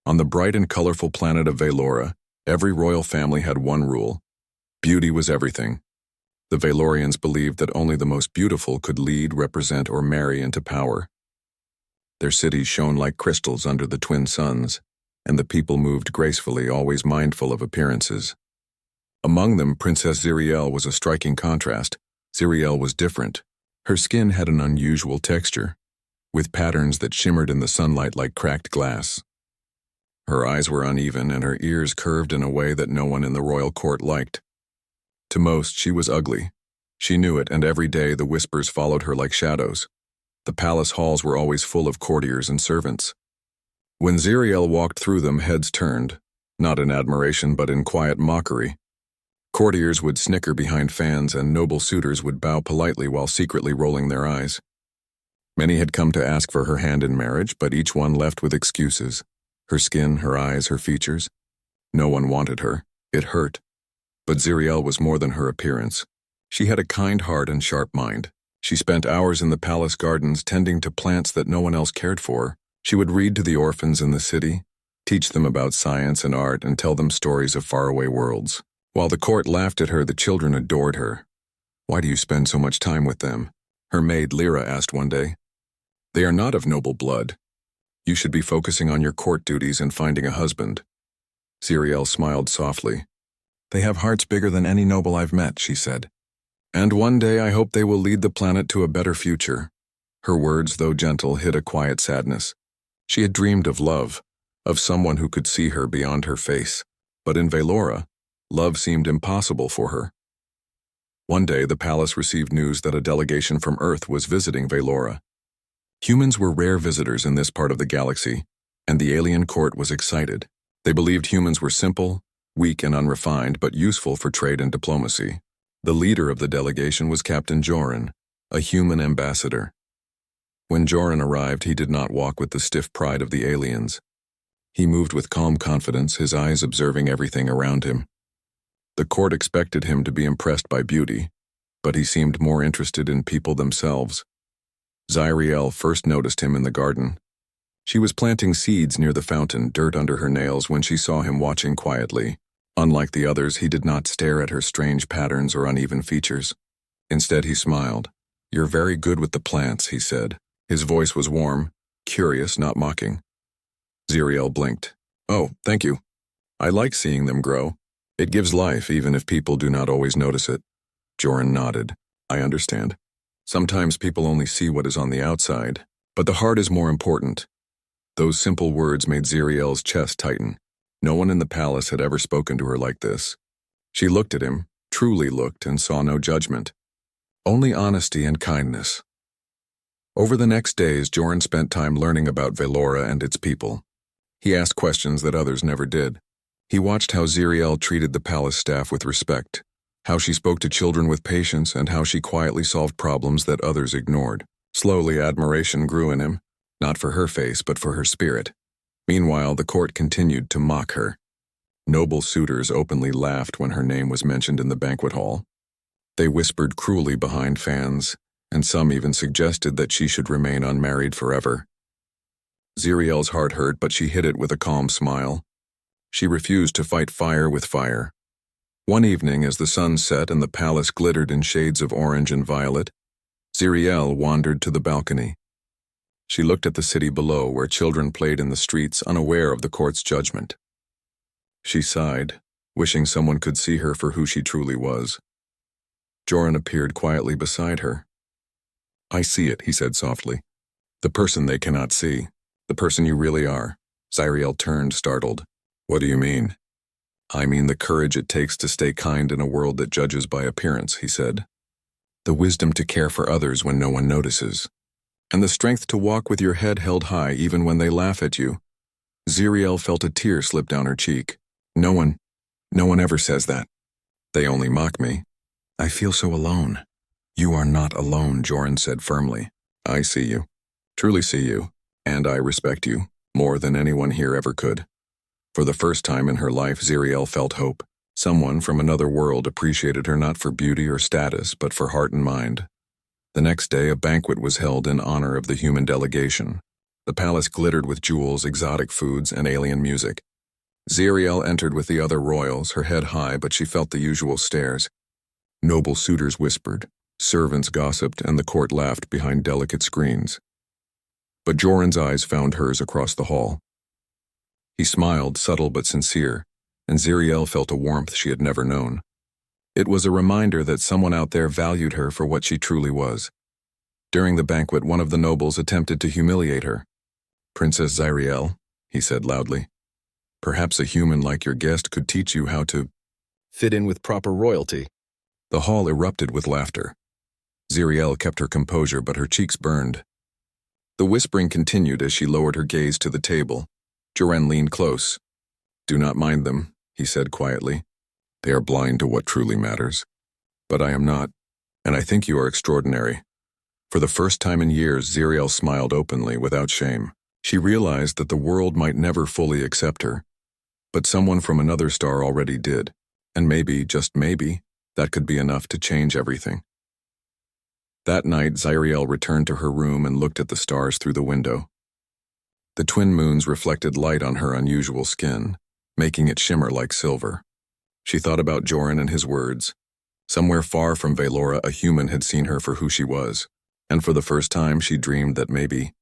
On the bright and colorful planet of Velora, every royal family had one rule: beauty was everything. The Velorians believed that only the most beautiful could lead, represent, or marry into power. Their cities shone like crystals under the twin suns, and the people moved gracefully, always mindful of appearances. Among them, Princess Ziriel was a striking contrast. Ziriel was different. Her skin had an unusual texture, with patterns that shimmered in the sunlight like cracked glass. Her eyes were uneven and her ears curved in a way that no one in the royal court liked. To most, she was ugly. She knew it, and every day the whispers followed her like shadows. The palace halls were always full of courtiers and servants. When Ziriel walked through them, heads turned, not in admiration but in quiet mockery. Courtiers would snicker behind fans and noble suitors would bow politely while secretly rolling their eyes. Many had come to ask for her hand in marriage, but each one left with excuses. Her skin, her eyes, her features. No one wanted her. It hurt. But Ziriel was more than her appearance. She had a kind heart and sharp mind. She spent hours in the palace gardens tending to plants that no one else cared for. She would read to the orphans in the city, teach them about science and art, and tell them stories of faraway worlds. While the court laughed at her, the children adored her. "Why do you spend so much time with them?" her maid Lyra asked one day. "They are not of noble blood. You should be focusing on your court duties and finding a husband." Ziriel smiled softly. "They have hearts bigger than any noble I've met," she said. "And one day I hope they will lead the planet to a better future." Her words, though gentle, hid a quiet sadness. She had dreamed of love, of someone who could see her beyond her face. But in Velora, love seemed impossible for her. One day the palace received news that a delegation from Earth was visiting Velora. Humans were rare visitors in this part of the galaxy, and the alien court was excited. They believed humans were simple, weak and unrefined, but useful for trade and diplomacy. The leader of the delegation was Captain Joran, a human ambassador. When Joran arrived, he did not walk with the stiff pride of the aliens. He moved with calm confidence, his eyes observing everything around him. The court expected him to be impressed by beauty, but he seemed more interested in people themselves. Ziriel first noticed him in the garden. She was planting seeds near the fountain, dirt under her nails, when she saw him watching quietly. Unlike the others, he did not stare at her strange patterns or uneven features. Instead, he smiled. "You're very good with the plants," he said. His voice was warm, curious, not mocking. Ziriel blinked. "Oh, thank you. I like seeing them grow. It gives life, even if people do not always notice it." Joran nodded. "I understand. Sometimes people only see what is on the outside, but the heart is more important." Those simple words made Ziriel's chest tighten. No one in the palace had ever spoken to her like this. She looked at him, truly looked, and saw no judgment. Only honesty and kindness. Over the next days, Joran spent time learning about Velora and its people. He asked questions that others never did. He watched how Ziriel treated the palace staff with respect, how she spoke to children with patience, and how she quietly solved problems that others ignored. Slowly, admiration grew in him, not for her face, but for her spirit. Meanwhile, the court continued to mock her. Noble suitors openly laughed when her name was mentioned in the banquet hall. They whispered cruelly behind fans, and some even suggested that she should remain unmarried forever. Ziriel's heart hurt, but she hid it with a calm smile. She refused to fight fire with fire. One evening, as the sun set and the palace glittered in shades of orange and violet, Ziriel wandered to the balcony. She looked at the city below, where children played in the streets, unaware of the court's judgment. She sighed, wishing someone could see her for who she truly was. Joran appeared quietly beside her. "I see it," he said softly. "The person they cannot see. The person you really are." Ziriel turned, startled. "What do you mean?" "I mean the courage it takes to stay kind in a world that judges by appearance," he said. "The wisdom to care for others when no one notices. And the strength to walk with your head held high even when they laugh at you." Ziriel felt a tear slip down her cheek. No one ever says that. They only mock me. I feel so alone." "You are not alone," Joran said firmly. "I see you, truly see you, and I respect you, more than anyone here ever could." For the first time in her life, Ziriel felt hope. Someone from another world appreciated her not for beauty or status, but for heart and mind. The next day, a banquet was held in honor of the human delegation. The palace glittered with jewels, exotic foods, and alien music. Ziriel entered with the other royals, her head high, but she felt the usual stares. Noble suitors whispered, servants gossiped, and the court laughed behind delicate screens. But Joran's eyes found hers across the hall. He smiled, subtle but sincere, and Ziriel felt a warmth she had never known. It was a reminder that someone out there valued her for what she truly was. During the banquet, one of the nobles attempted to humiliate her. "Princess Ziriel," he said loudly, "perhaps a human like your guest could teach you how to fit in with proper royalty." The hall erupted with laughter. Ziriel kept her composure, but her cheeks burned. The whispering continued as she lowered her gaze to the table. Joran leaned close. "Do not mind them," he said quietly. "They are blind to what truly matters. But I am not, and I think you are extraordinary." For the first time in years, Ziriel smiled openly, without shame. She realized that the world might never fully accept her, but someone from another star already did, and maybe, just maybe, that could be enough to change everything. That night, Ziriel returned to her room and looked at the stars through the window. The twin moons reflected light on her unusual skin, making it shimmer like silver. She thought about Joran and his words. Somewhere far from Velora, a human had seen her for who she was, and for the first time she dreamed that maybe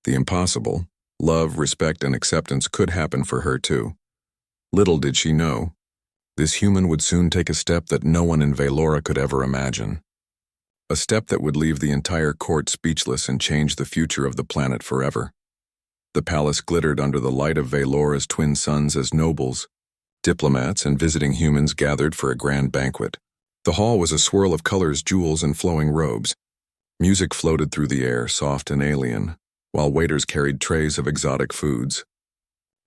the impossible, love, respect, and acceptance could happen for her too. Little did she know, this human would soon take a step that no one in Velora could ever imagine. A step that would leave the entire court speechless and change the future of the planet forever. The palace glittered under the light of Velora's twin sons as nobles, diplomats, and visiting humans gathered for a grand banquet. The hall was a swirl of colors, jewels, and flowing robes. Music floated through the air, soft and alien, while waiters carried trays of exotic foods.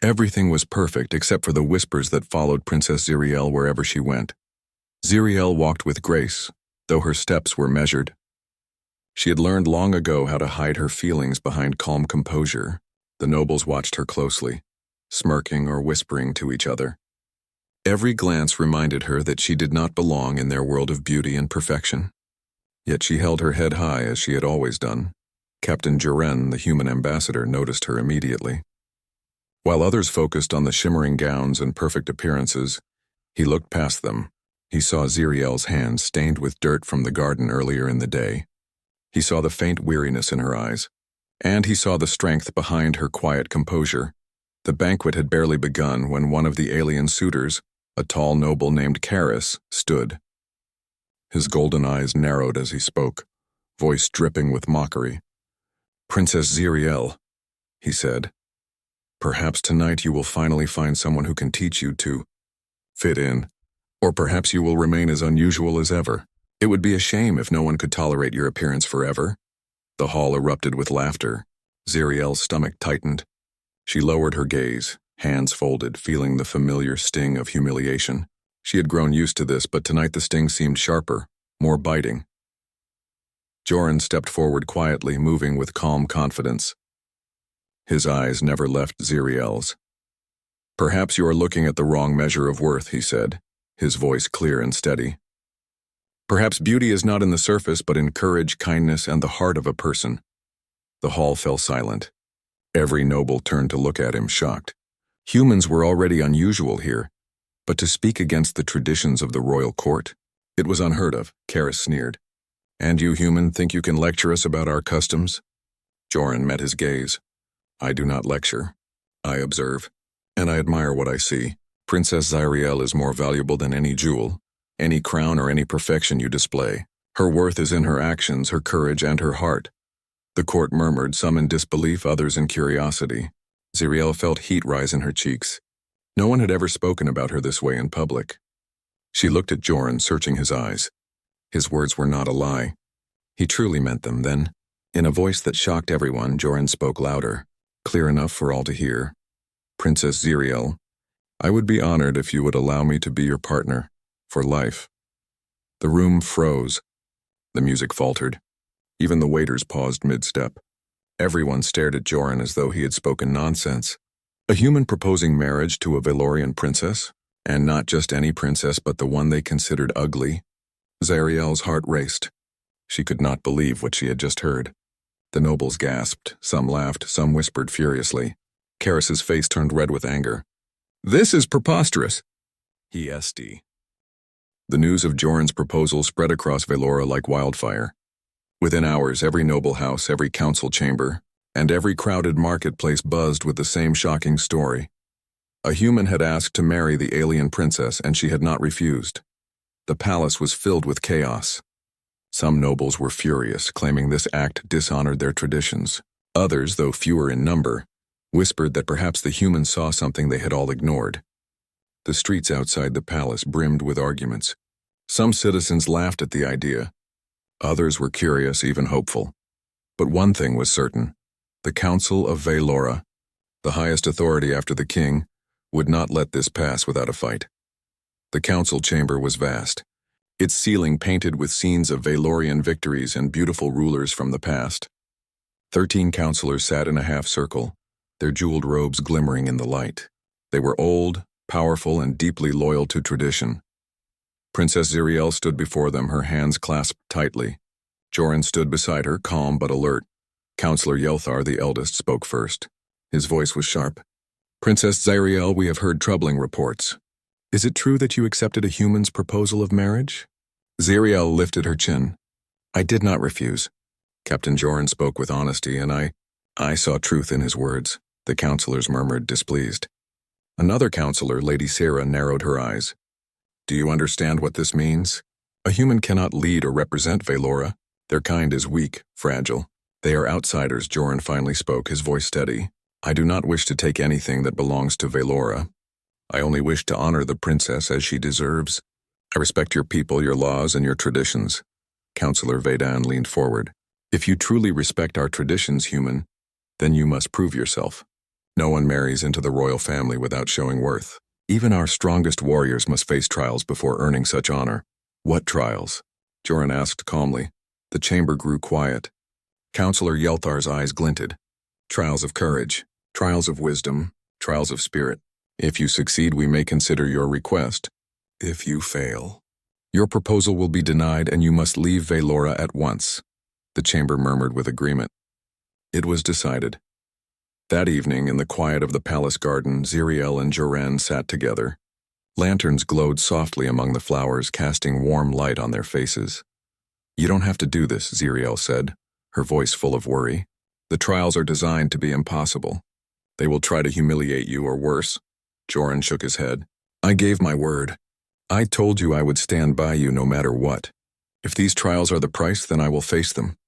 Everything was perfect except for the whispers that followed Princess Ziriel wherever she went. Ziriel walked with grace, though her steps were measured. She had learned long ago how to hide her feelings behind calm composure. The nobles watched her closely, smirking or whispering to each other. Every glance reminded her that she did not belong in their world of beauty and perfection. Yet she held her head high as she had always done. Captain Joran, the human ambassador, noticed her immediately. While others focused on the shimmering gowns and perfect appearances, he looked past them. He saw Ziriel's hands stained with dirt from the garden earlier in the day. He saw the faint weariness in her eyes. And he saw the strength behind her quiet composure. The banquet had barely begun when one of the alien suitors, a tall noble named Karis, stood. His golden eyes narrowed as he spoke, voice dripping with mockery. "Princess Ziriel," he said, "perhaps tonight you will finally find someone who can teach you to fit in, or perhaps you will remain as unusual as ever. It would be a shame if no one could tolerate your appearance forever." The hall erupted with laughter. Ziriel's stomach tightened. She lowered her gaze, hands folded, feeling the familiar sting of humiliation. She had grown used to this, but tonight the sting seemed sharper, more biting. Joran stepped forward quietly, moving with calm confidence. His eyes never left Ziriel's. "Perhaps you are looking at the wrong measure of worth," he said, his voice clear and steady. "Perhaps beauty is not in the surface, but in courage, kindness, and the heart of a person." The hall fell silent. Every noble turned to look at him, shocked. Humans were already unusual here, but to speak against the traditions of the royal court, it was unheard of. Karis sneered. "And you, human, think you can lecture us about our customs?" Joran met his gaze. "I do not lecture. I observe, and I admire what I see. Princess Ziriel is more valuable than any jewel, any crown, or any perfection you display. Her worth is in her actions, her courage, and her heart." The court murmured, some in disbelief, others in curiosity. Ziriel felt heat rise in her cheeks. No one had ever spoken about her this way in public. She looked at Joran, searching his eyes. His words were not a lie. He truly meant them. Then, in a voice that shocked everyone, Joran spoke louder, clear enough for all to hear. "Princess Ziriel, I would be honored if you would allow me to be your partner, for life." The room froze. The music faltered. Even the waiters paused mid-step. Everyone stared at Joran as though he had spoken nonsense. A human proposing marriage to a Velorian princess? And not just any princess, but the one they considered ugly? Ziriel's heart raced. She could not believe what she had just heard. The nobles gasped, some laughed, some whispered furiously. Karis's face turned red with anger. "This is preposterous," he sd. The news of Joran's proposal spread across Velora like wildfire. Within hours, every noble house, every council chamber, and every crowded marketplace buzzed with the same shocking story. A human had asked to marry the alien princess, and she had not refused. The palace was filled with chaos. Some nobles were furious, claiming this act dishonored their traditions. Others, though fewer in number, whispered that perhaps the humans saw something they had all ignored. The streets outside the palace brimmed with arguments. Some citizens laughed at the idea. Others were curious, even hopeful. But one thing was certain. The Council of Velora, the highest authority after the king, would not let this pass without a fight. The council chamber was vast, its ceiling painted with scenes of Velorian victories and beautiful rulers from the past. 13 councillors sat in a half-circle, their jeweled robes glimmering in the light. They were old, powerful, and deeply loyal to tradition. Princess Ziriel stood before them, her hands clasped tightly. Joran stood beside her, calm but alert. Councillor Yelthar, the eldest, spoke first. His voice was sharp. "Princess Ziriel, we have heard troubling reports. Is it true that you accepted a human's proposal of marriage?" Ziriel lifted her chin. "I did not refuse." Captain Joran spoke with honesty, and I saw truth in his words. The councillors murmured, displeased. Another councillor, Lady Sarah, narrowed her eyes. "Do you understand what this means? A human cannot lead or represent Velora. Their kind is weak, fragile. They are outsiders," Joran finally spoke, his voice steady. "I do not wish to take anything that belongs to Velora. I only wish to honor the princess as she deserves. I respect your people, your laws, and your traditions." Councillor Vedan leaned forward. "If you truly respect our traditions, human, then you must prove yourself. No one marries into the royal family without showing worth. Even our strongest warriors must face trials before earning such honor." "What trials?" Joran asked calmly. The chamber grew quiet. Councillor Yelthar's eyes glinted. "Trials of courage, trials of wisdom, trials of spirit. If you succeed, we may consider your request. If you fail, your proposal will be denied and you must leave Velora at once." The chamber murmured with agreement. It was decided. That evening, in the quiet of the palace garden, Ziriel and Joran sat together. Lanterns glowed softly among the flowers, casting warm light on their faces. "You don't have to do this," Ziriel said, her voice full of worry. "The trials are designed to be impossible. They will try to humiliate you or worse." Joran shook his head. "I gave my word. I told you I would stand by you no matter what. If these trials are the price, then I will face them."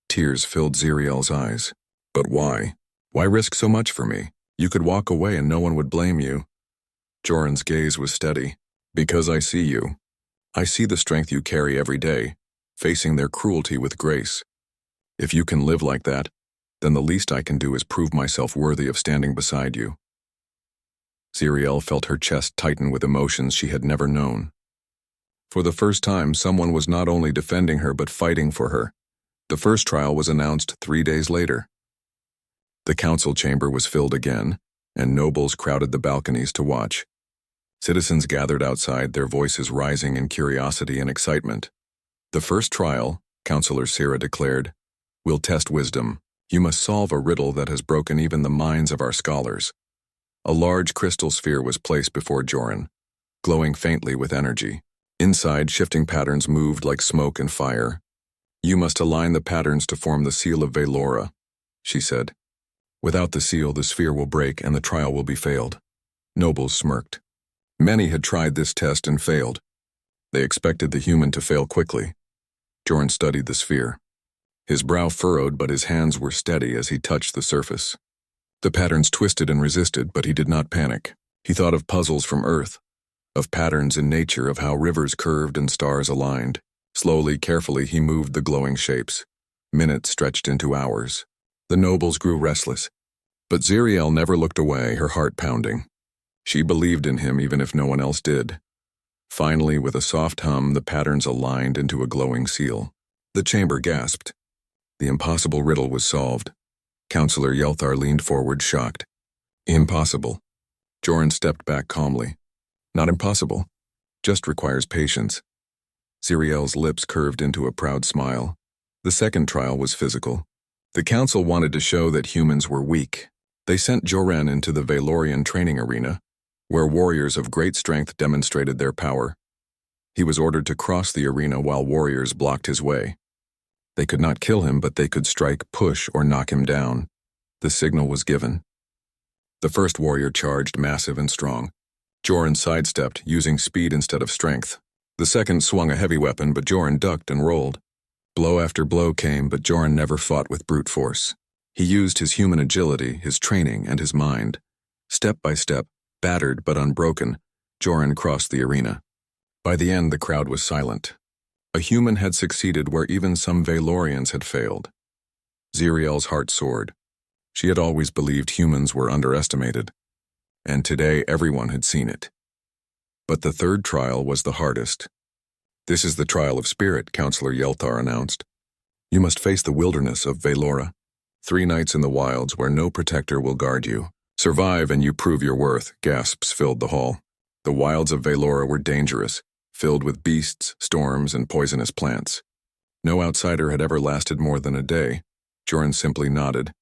Tears filled Ziriel's eyes. "But why? Why risk so much for me? You could walk away and no one would blame you." Joran's gaze was steady. "Because I see you. I see the strength you carry every day, facing their cruelty with grace. If you can live like that, then the least I can do is prove myself worthy of standing beside you." Ziriel felt her chest tighten with emotions she had never known. For the first time, someone was not only defending her but fighting for her. The first trial was announced 3 days later. The council chamber was filled again, and nobles crowded the balconies to watch. Citizens gathered outside, their voices rising in curiosity and excitement. "The first trial," Councillor Sarah declared, "will test wisdom. You must solve a riddle that has broken even the minds of our scholars." A large crystal sphere was placed before Joran, glowing faintly with energy. Inside, shifting patterns moved like smoke and fire. "You must align the patterns to form the seal of Velora," she said. "Without the seal, the sphere will break and the trial will be failed." Nobles smirked. Many had tried this test and failed. They expected the human to fail quickly. Joran studied the sphere. His brow furrowed, but his hands were steady as he touched the surface. The patterns twisted and resisted, but he did not panic. He thought of puzzles from Earth, of patterns in nature, of how rivers curved and stars aligned. Slowly, carefully, he moved the glowing shapes. Minutes stretched into hours. The nobles grew restless. But Ziriel never looked away, her heart pounding. She believed in him even if no one else did. Finally, with a soft hum, the patterns aligned into a glowing seal. The chamber gasped. The impossible riddle was solved. Councillor Yelthar leaned forward, shocked. "Impossible." Joran stepped back calmly. "Not impossible. Just requires patience." Ziriel's lips curved into a proud smile. The second trial was physical. The council wanted to show that humans were weak. They sent Joren into the Valorian training arena, where warriors of great strength demonstrated their power. He was ordered to cross the arena while warriors blocked his way. They could not kill him, but they could strike, push, or knock him down. The signal was given. The first warrior charged, massive and strong. Joren sidestepped, using speed instead of strength. The second swung a heavy weapon, but Joren ducked and rolled. Blow after blow came, but Joren never fought with brute force. He used his human agility, his training, and his mind. Step by step, battered but unbroken, Joren crossed the arena. By the end, the crowd was silent. A human had succeeded where even some Valorians had failed. Ziriel's heart soared. She had always believed humans were underestimated, and today everyone had seen it. But the third trial was the hardest. "This is the trial of spirit," Counselor Yelthar announced. "You must face the wilderness of Valora. 3 nights in the wilds where no protector will guard you. Survive and you prove your worth," gasps filled the hall. The wilds of Valora were dangerous, filled with beasts, storms, and poisonous plants. No outsider had ever lasted more than a day. Joren simply nodded.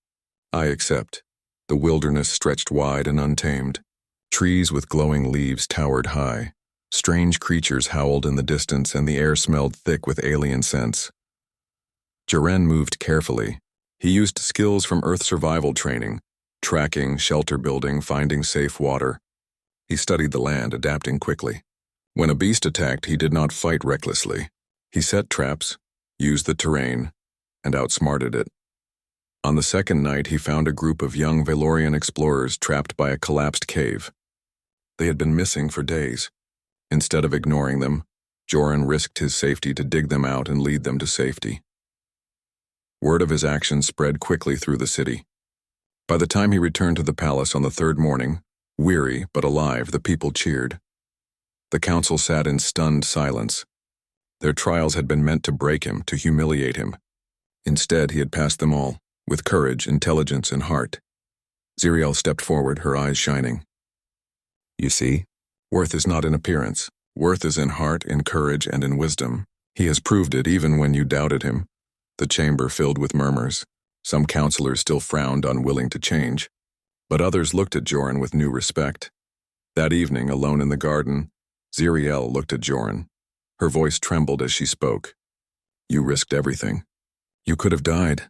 "I accept." The wilderness stretched wide and untamed. Trees with glowing leaves towered high. Strange creatures howled in the distance, and the air smelled thick with alien scents. Joren moved carefully. He used skills from Earth survival training, tracking, shelter building, finding safe water. He studied the land, adapting quickly. When a beast attacked, he did not fight recklessly. He set traps, used the terrain, and outsmarted it. On the second night, he found a group of young Valorian explorers trapped by a collapsed cave. They had been missing for days. Instead of ignoring them, Joren risked his safety to dig them out and lead them to safety. Word of his actions spread quickly through the city. By the time he returned to the palace on the third morning, weary but alive, the people cheered. The council sat in stunned silence. Their trials had been meant to break him, to humiliate him. Instead, he had passed them all, with courage, intelligence, and heart. Ziriel stepped forward, her eyes shining. "You see, worth is not in appearance. Worth is in heart, in courage, and in wisdom. He has proved it even when you doubted him." The chamber filled with murmurs. Some counselors still frowned, unwilling to change, but others looked at Joren with new respect. That evening, alone in the garden, Ziriel looked at Joren. Her voice trembled as she spoke. "You risked everything. You could have died."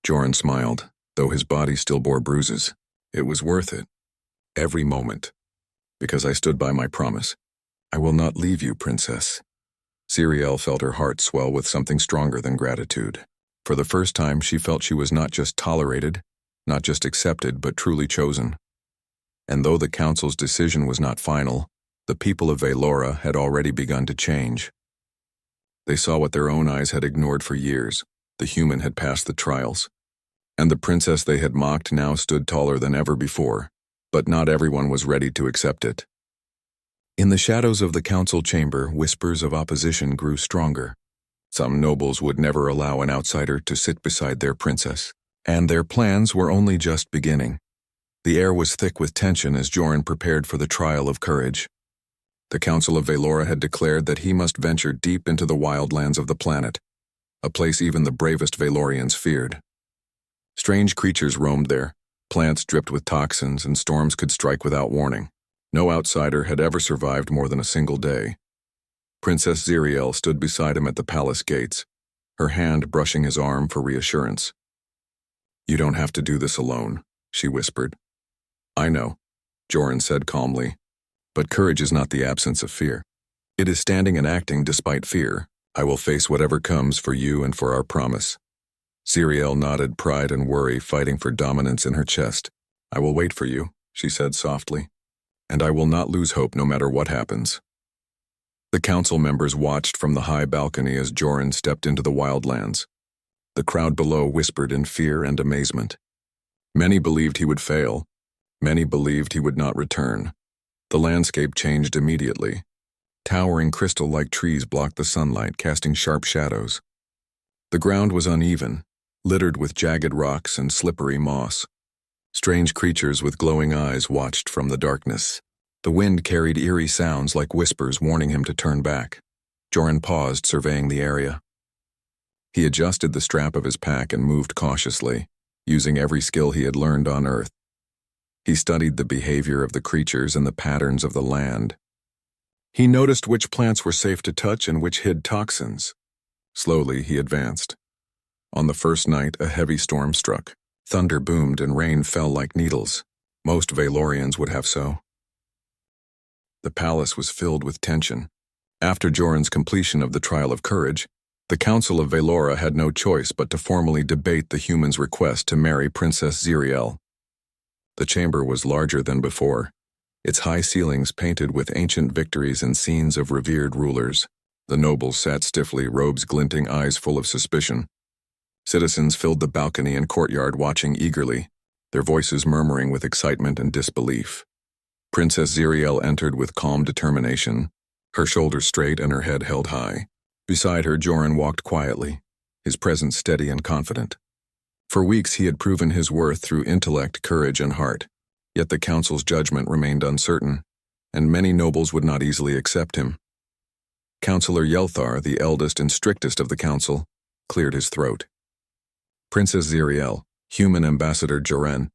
Joren smiled, though his body still bore bruises. "It was worth it. Every moment. Because I stood by my promise. I will not leave you, princess." Ziriel felt her heart swell with something stronger than gratitude. For the first time, she felt she was not just tolerated, not just accepted, but truly chosen. And though the council's decision was not final, the people of Valora had already begun to change. They saw what their own eyes had ignored for years. The human had passed the trials, and the princess they had mocked now stood taller than ever before, but not everyone was ready to accept it. In the shadows of the council chamber, whispers of opposition grew stronger. Some nobles would never allow an outsider to sit beside their princess, and their plans were only just beginning. The air was thick with tension as Joren prepared for the trial of courage. The Council of Valora had declared that he must venture deep into the wildlands of the planet, a place even the bravest Valorians feared. Strange creatures roamed there, plants dripped with toxins, and storms could strike without warning. No outsider had ever survived more than a single day. Princess Ziriel stood beside him at the palace gates, her hand brushing his arm for reassurance. "You don't have to do this alone," she whispered. "I know," Joren said calmly, "but courage is not the absence of fear. It is standing and acting despite fear. I will face whatever comes for you and for our promise." Ziriel nodded, pride and worry fighting for dominance in her chest. "I will wait for you," she said softly, "and I will not lose hope no matter what happens." The council members watched from the high balcony as Joren stepped into the wildlands. The crowd below whispered in fear and amazement. Many believed he would fail. Many believed he would not return. The landscape changed immediately. Towering crystal-like trees blocked the sunlight, casting sharp shadows. The ground was uneven, littered with jagged rocks and slippery moss. Strange creatures with glowing eyes watched from the darkness. The wind carried eerie sounds like whispers warning him to turn back. Joren paused, surveying the area. He adjusted the strap of his pack and moved cautiously, using every skill he had learned on Earth. He studied the behavior of the creatures and the patterns of the land. He noticed which plants were safe to touch and which hid toxins. Slowly, he advanced. On the first night, a heavy storm struck. Thunder boomed and rain fell like needles. Most Valorians would have so. The palace was filled with tension. After Joran's completion of the trial of courage, the Council of Valora had no choice but to formally debate the humans' request to marry Princess Ziriel. The chamber was larger than before, its high ceilings painted with ancient victories and scenes of revered rulers. The nobles sat stiffly, robes glinting, eyes full of suspicion. Citizens filled the balcony and courtyard, watching eagerly, their voices murmuring with excitement and disbelief. Princess Ziriel entered with calm determination, her shoulders straight and her head held high. Beside her, Joran walked quietly, his presence steady and confident. For weeks he had proven his worth through intellect, courage, and heart, yet the council's judgment remained uncertain, and many nobles would not easily accept him. Councillor Yelthar, the eldest and strictest of the council, cleared his throat. Princess Ziriel, human ambassador Joran,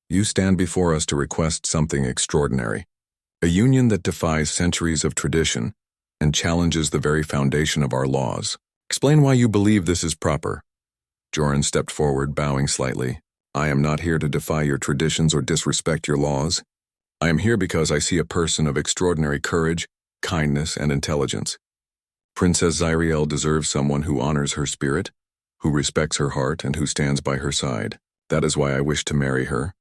you stand before us to request something extraordinary, a union that defies centuries of tradition and challenges the very foundation of our laws. Explain why you believe this is proper. Joran stepped forward, bowing slightly. I am not here to defy your traditions or disrespect your laws. I am here because I see a person of extraordinary courage, kindness, and intelligence. Princess Ziriel deserves someone who honors her spirit, who respects her heart, and who stands by her side. That is why I wish to marry her.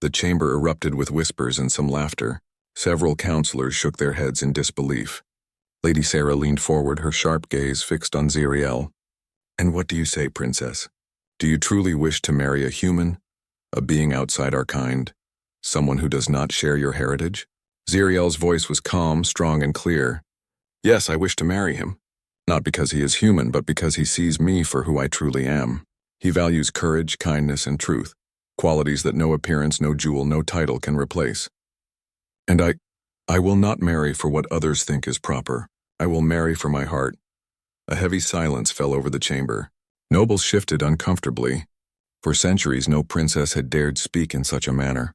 The chamber erupted with whispers and some laughter. Several counselors shook their heads in disbelief. Lady Sarah leaned forward, her sharp gaze fixed on Ziriel. And what do you say, Princess? Do you truly wish to marry a human, a being outside our kind, someone who does not share your heritage? Ziriel's voice was calm, strong, and clear. Yes, I wish to marry him. Not because he is human, but because he sees me for who I truly am. He values courage, kindness, and truth, qualities that no appearance, no jewel, no title can replace. And I will not marry for what others think is proper. I will marry for my heart. A heavy silence fell over the chamber. Nobles shifted uncomfortably. For centuries, no princess had dared speak in such a manner.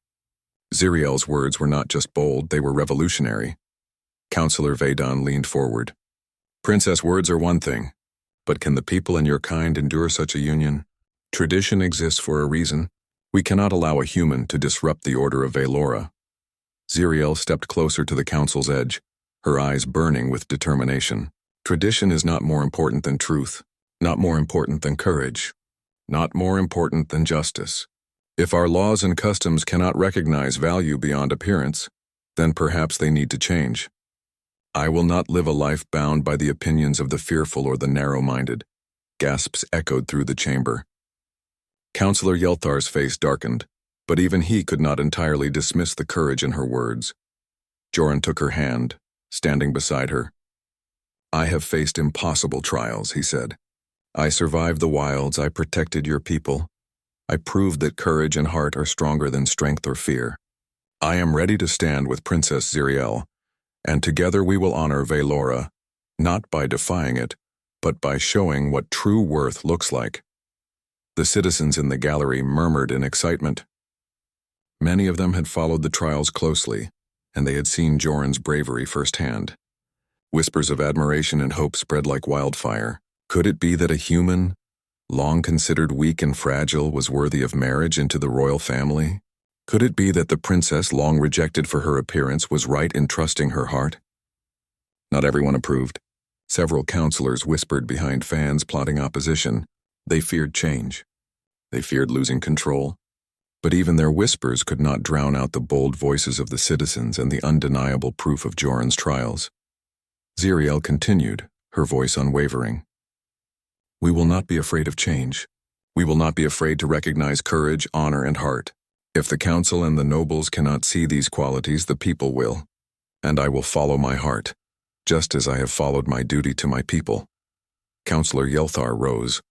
Ziriel's words were not just bold, they were revolutionary. Councillor Vadan leaned forward. Princess, words are one thing, but can the people and your kind endure such a union? Tradition exists for a reason. We cannot allow a human to disrupt the order of Valora. Ziriel stepped closer to the council's edge, her eyes burning with determination. Tradition is not more important than truth, not more important than courage, not more important than justice. If our laws and customs cannot recognize value beyond appearance, then perhaps they need to change. I will not live a life bound by the opinions of the fearful or the narrow-minded. Gasps echoed through the chamber. Councillor Yelthar's face darkened, but even he could not entirely dismiss the courage in her words. Joran took her hand, standing beside her. I have faced impossible trials, he said. I survived the wilds, I protected your people. I proved that courage and heart are stronger than strength or fear. I am ready to stand with Princess Ziriel, and together we will honor Valora, not by defying it, but by showing what true worth looks like. The citizens in the gallery murmured in excitement. Many of them had followed the trials closely, and they had seen Joran's bravery firsthand. Whispers of admiration and hope spread like wildfire. Could it be that a human, long considered weak and fragile, was worthy of marriage into the royal family? Could it be that the princess, long rejected for her appearance, was right in trusting her heart? Not everyone approved. Several counselors whispered behind fans plotting opposition. They feared change. They feared losing control. But even their whispers could not drown out the bold voices of the citizens and the undeniable proof of Joran's trials. Ziriel continued, her voice unwavering. We will not be afraid of change. We will not be afraid to recognize courage, honor, and heart. If the council and the nobles cannot see these qualities, the people will. And I will follow my heart, just as I have followed my duty to my people. Councillor Yelthar rose,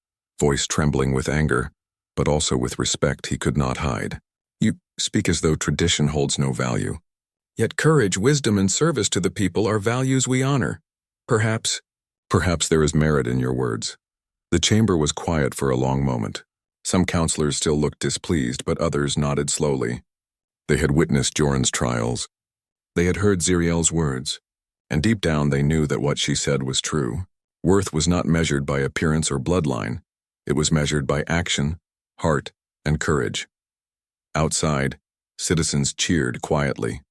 voice trembling with anger, but also with respect he could not hide. You speak as though tradition holds no value. Yet courage, wisdom, and service to the people are values we honor. Perhaps there is merit in your words. The chamber was quiet for a long moment. Some counselors still looked displeased, but others nodded slowly. They had witnessed Joran's trials. They had heard Ziriel's words, and deep down they knew that what she said was true. Worth was not measured by appearance or bloodline. It was measured by action, heart, and courage. Outside, citizens cheered quietly.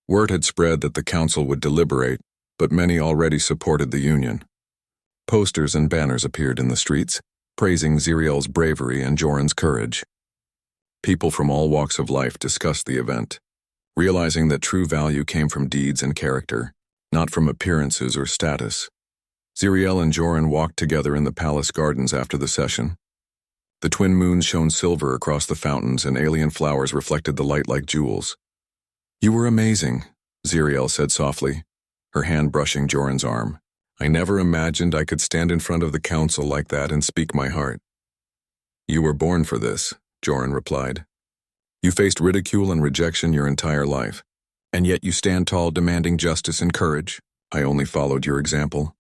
Word had spread that the council would deliberate, but many already supported the union. Posters and banners appeared in the streets, praising Ziriel's bravery and Joran's courage. People from all walks of life discussed the event, realizing that true value came from deeds and character, not from appearances or status. Ziriel and Joran walked together in the palace gardens after the session. The twin moons shone silver across the fountains, and alien flowers reflected the light like jewels. "You were amazing," Ziriel said softly, her hand brushing Joran's arm. "I never imagined I could stand in front of the council like that and speak my heart." "You were born for this," Joran replied. "You faced ridicule and rejection your entire life, and yet you stand tall demanding justice and courage." "I only followed your example."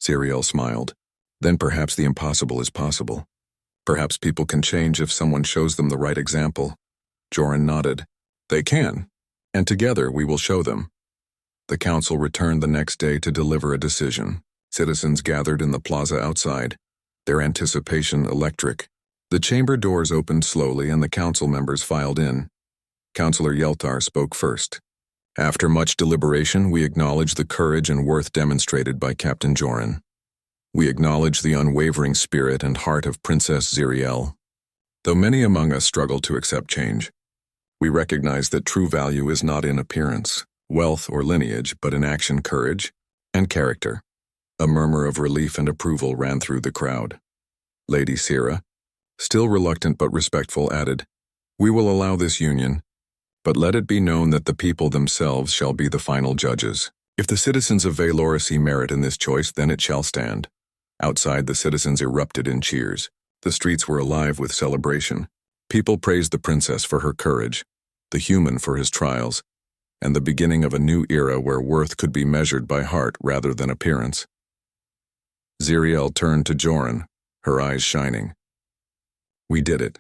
Ziriel smiled. "Then perhaps the impossible is possible. Perhaps people can change if someone shows them the right example." Joran nodded. "They can, and together we will show them." The council returned the next day to deliver a decision. Citizens gathered in the plaza outside, their anticipation electric. The chamber doors opened slowly and the council members filed in. Councillor Yeltar spoke first. "After much deliberation, we acknowledge the courage and worth demonstrated by Captain Joran. We acknowledge the unwavering spirit and heart of Princess Ziriel. Though many among us struggle to accept change, we recognize that true value is not in appearance, wealth, or lineage, but in action, courage, and character." A murmur of relief and approval ran through the crowd. Lady Sira, still reluctant but respectful, added, "We will allow this union, but let it be known that the people themselves shall be the final judges. If the citizens of Velora see merit in this choice, then it shall stand." Outside, the citizens erupted in cheers. The streets were alive with celebration. People praised the princess for her courage, the human for his trials, and the beginning of a new era where worth could be measured by heart rather than appearance. Ziriel turned to Joran, her eyes shining. "We did it.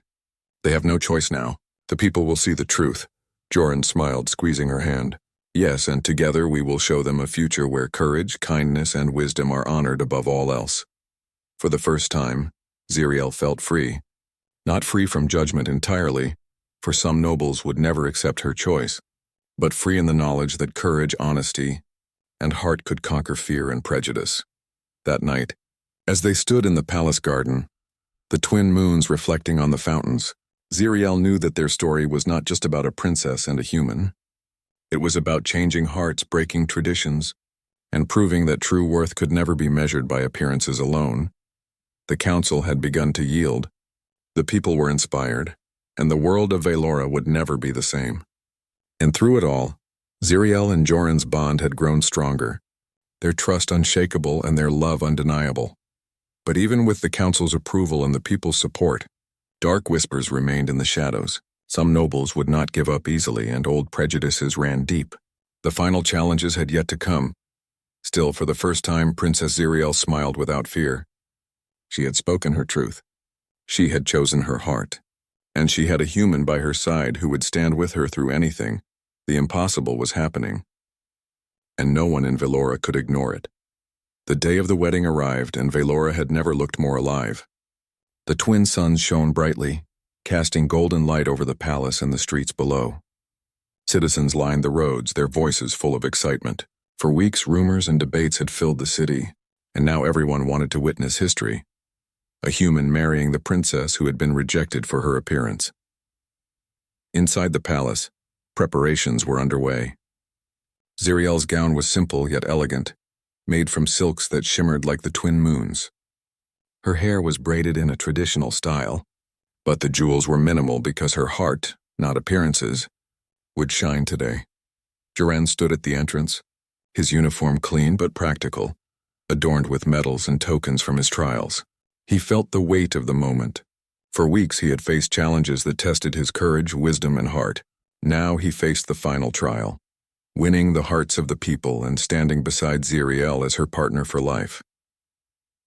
They have no choice now. The people will see the truth." Joran smiled, squeezing her hand. "Yes, and together we will show them a future where courage, kindness, and wisdom are honored above all else." For the first time, Ziriel felt free. Not free from judgment entirely, for some nobles would never accept her choice, but free in the knowledge that courage, honesty, and heart could conquer fear and prejudice. That night, as they stood in the palace garden, the twin moons reflecting on the fountains, Ziriel knew that their story was not just about a princess and a human. It was about changing hearts, breaking traditions, and proving that true worth could never be measured by appearances alone. The council had begun to yield. The people were inspired, and the world of Velora would never be the same. And through it all, Ziriel and Joran's bond had grown stronger, their trust unshakable and their love undeniable. But even with the council's approval and the people's support, dark whispers remained in the shadows. Some nobles would not give up easily, and old prejudices ran deep. The final challenges had yet to come. Still, for the first time, Princess Ziriel smiled without fear. She had spoken her truth. She had chosen her heart. And she had a human by her side who would stand with her through anything. The impossible was happening, and no one in Velora could ignore it. The day of the wedding arrived, and Velora had never looked more alive. The twin suns shone brightly, casting golden light over the palace and the streets below. Citizens lined the roads, their voices full of excitement. For weeks, rumors and debates had filled the city, and now everyone wanted to witness history. A human marrying the princess who had been rejected for her appearance. Inside the palace, preparations were underway. Ziriel's gown was simple yet elegant, made from silks that shimmered like the twin moons. Her hair was braided in a traditional style, but the jewels were minimal because her heart, not appearances, would shine today. Joran stood at the entrance, his uniform clean but practical, adorned with medals and tokens from his trials. He felt the weight of the moment. For weeks he had faced challenges that tested his courage, wisdom, and heart. Now he faced the final trial, winning the hearts of the people and standing beside Ziriel as her partner for life.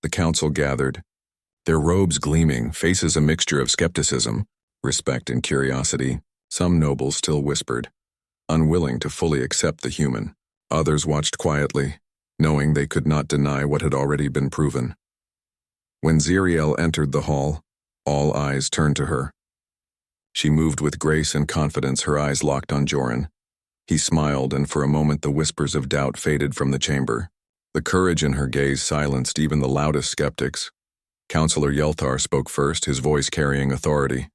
The council gathered, Their robes gleaming, faces a mixture of skepticism, respect, and curiosity. Some nobles still whispered, unwilling to fully accept the human. Others watched quietly, knowing they could not deny what had already been proven. When Ziriel entered the hall, all eyes turned to her. She moved with grace and confidence, her eyes locked on Joran. He smiled, and for a moment the whispers of doubt faded from the chamber. The courage in her gaze silenced even the loudest skeptics. Counselor Yelthar spoke first, his voice carrying authority.